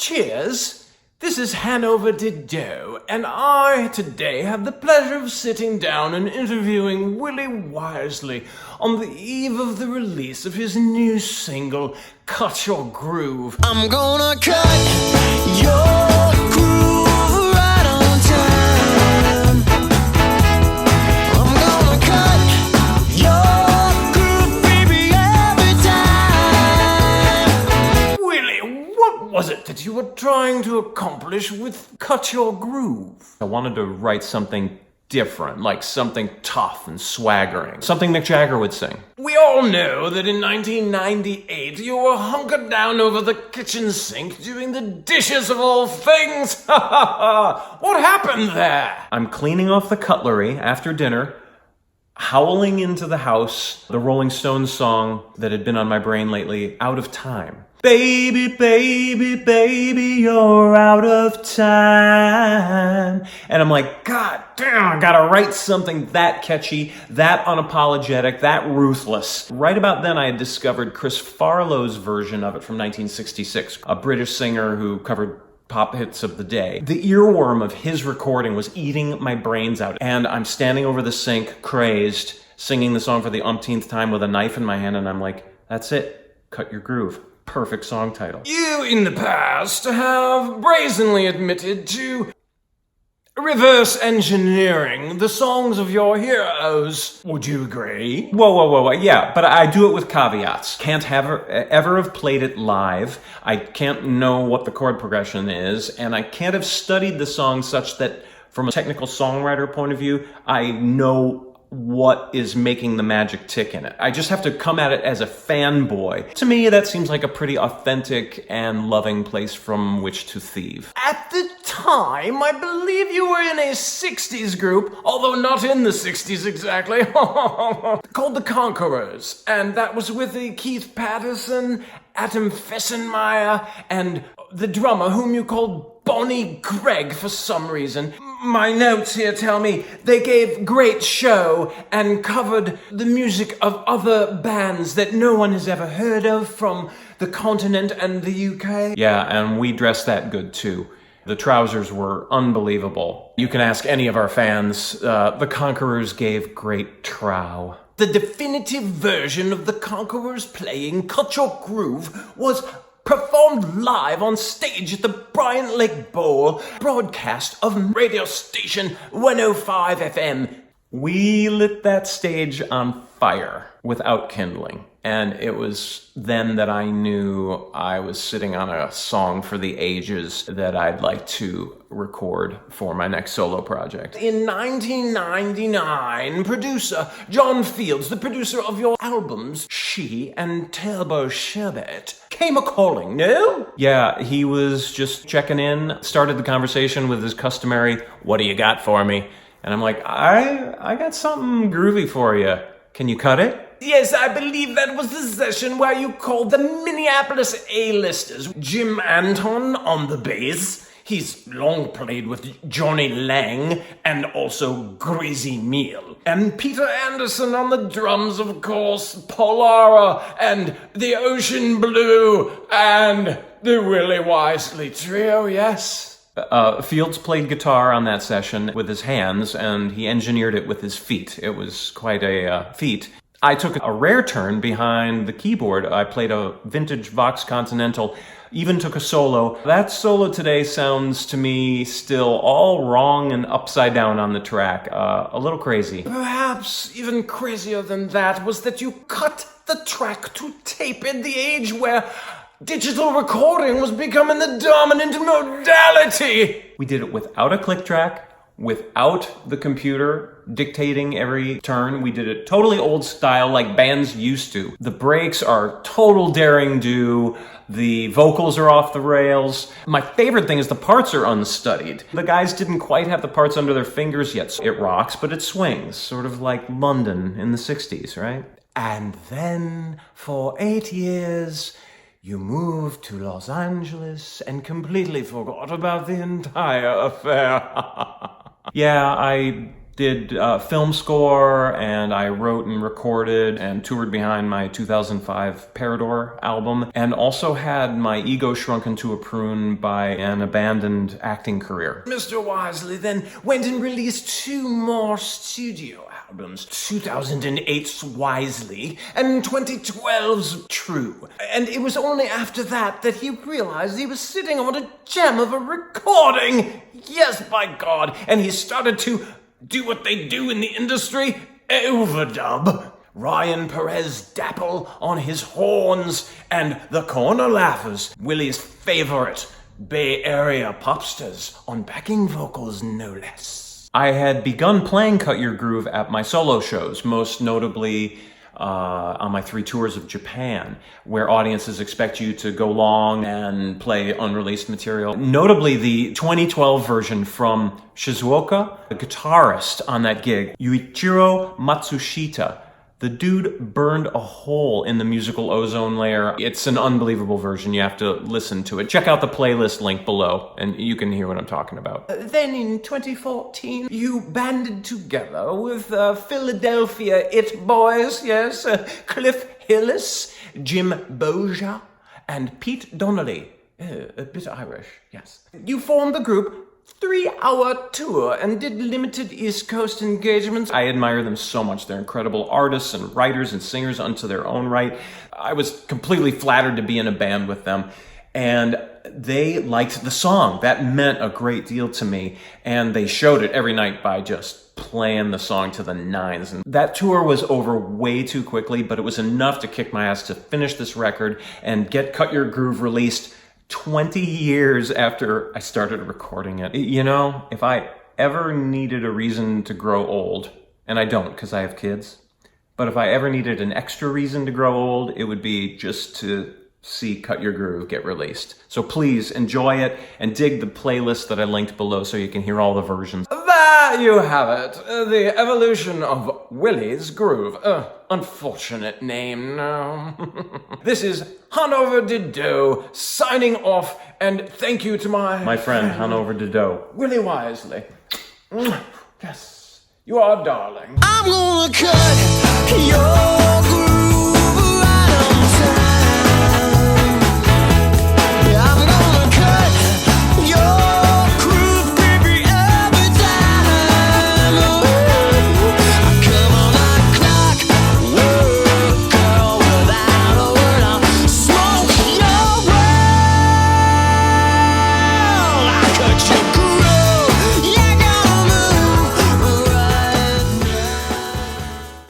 Cheers! This is Hanover Didot, and I today have the pleasure of sitting down and interviewing Willie Wisely on the eve of the release of his new single, Cut Your Groove. I'm gonna cut your groove right on time. I'm gonna cut your groove, baby, every time. Willie, what was it that you were trying to accomplish with Cut Your Groove? I wanted to write something different, like something tough and swaggering. Something Mick Jagger would sing. We all know that in 1998 you were hunkered down over the kitchen sink doing the dishes of all things. What happened there? I'm cleaning off the cutlery after dinner, howling into the house the Rolling Stones song that had been on my brain lately, Out of Time. Baby, baby, baby, you're out of time. And I'm like, God damn, I gotta write something that catchy, that unapologetic, that ruthless. Right about then, I had discovered Chris Farlow's version of it from 1966, a British singer who covered pop hits of the day. The earworm of his recording was eating my brains out, and I'm standing over the sink, crazed, singing the song for the umpteenth time with a knife in my hand, and I'm like, that's it, Cut Your Groove. Perfect song title. You, in the past, have brazenly admitted to reverse engineering the songs of your heroes. Would you agree? Whoa. Yeah, but I do it with caveats. Can't ever have played it live. I can't know what the chord progression is, and I can't have studied the song such that, from a technical songwriter point of view, I know what is making the magic tick in it. I just have to come at it as a fanboy. To me, that seems like a pretty authentic and loving place from which to thieve. At the time, I believe you were in a 60s group, although not in the 60s exactly, called The Conquerors. And that was with Keith Patterson, Atom Fessenmeyer, and the drummer whom you called Bonnie Gregg for some reason. My notes here tell me they gave great show and covered the music of other bands that no one has ever heard of from the continent and the UK. Yeah, and we dressed that good too. The trousers were unbelievable. You can ask any of our fans. The Conquerors gave great trow. The definitive version of the Conquerors playing Cut Your Groove was performed live on stage at the Bryant Lake Bowl, broadcast of radio station 105 FM. We lit that stage on fire without kindling. And it was then that I knew I was sitting on a song for the ages that I'd like to record for my next solo project. In 1999, producer John Fields, the producer of your albums, She and Turbo Sherbet, came a-calling, no? Yeah, he was just checking in, started the conversation with his customary, "What do you got for me?" And I'm like, I got something groovy for you. Can you cut it? Yes, I believe that was the session where you called the Minneapolis A-listers. Jim Anton on the bass. He's long played with Johnny Lang and also Greasy Meal. And Peter Anderson on the drums, of course, Polara and the Ocean Blue and the Willie Wisely Trio, yes. Fields played guitar on that session with his hands, and he engineered it with his feet. It was quite a feat. I took a rare turn behind the keyboard. I played a vintage Vox Continental, even took a solo. That solo today sounds to me still all wrong and upside down on the track. A little crazy. Perhaps even crazier than that was that you cut the track to tape in the age where digital recording was becoming the dominant modality. We did it without a click track, without the computer dictating every turn. We did it totally old style like bands used to. The breaks are total daring do. The vocals are off the rails. My favorite thing is the parts are unstudied. The guys didn't quite have the parts under their fingers yet. It rocks, but it swings, sort of like London in the 60s, right? And then for 8 years, you moved to Los Angeles and completely forgot about the entire affair. Yeah, I did film score, and I wrote and recorded and toured behind my 2005 Parador album, and also had my ego shrunken to a prune by an abandoned acting career. Mr. Wisely then went and released 2 more studio albums, 2008's Wisely and 2012's True. And it was only after that he realized he was sitting on a gem of a recording. Yes, by God. And he started to do what they do in the industry, overdub. Ryan Perez-Daple on his horns, and the Corner Laughers, Willie's favorite Bay Area popsters, on backing vocals, no less. I had begun playing Cut Your Groove at my solo shows, most notably on my 3 tours of Japan, where audiences expect you to go long and play unreleased material. Notably, the 2012 version from Shizuoka, the guitarist on that gig, Yuichiro Matsushita. The dude burned a hole in the musical ozone layer. It's an unbelievable version. You have to listen to it. Check out the playlist link below, and you can hear what I'm talking about. Then in 2014, you banded together with Philadelphia It Boys, yes, Cliff Hillis, Jim Boja, and Pete Donnelly, a bit Irish, yes. You formed the group 3-hour tour and did limited East Coast engagements. I admire them so much. They're incredible artists and writers and singers unto their own right. I was completely flattered to be in a band with them, and they liked the song. That meant a great deal to me, and they showed it every night by just playing the song to the nines. And that tour was over way too quickly, but it was enough to kick my ass to finish this record and get Cut Your Groove released 20 years after I started recording it. You know, if I ever needed a reason to grow old, and I don't because I have kids, but if I ever needed an extra reason to grow old, it would be just to see Cut Your Groove get released. So please enjoy it and dig the playlist that I linked below so you can hear all the versions. There you have it, the evolution of Willie's Groove. Unfortunate name, no. This is Hanover Dido signing off, and thank you to my friend Hanover Dido, Willie Wisely. Yes, you are darling. I'm gonna cut your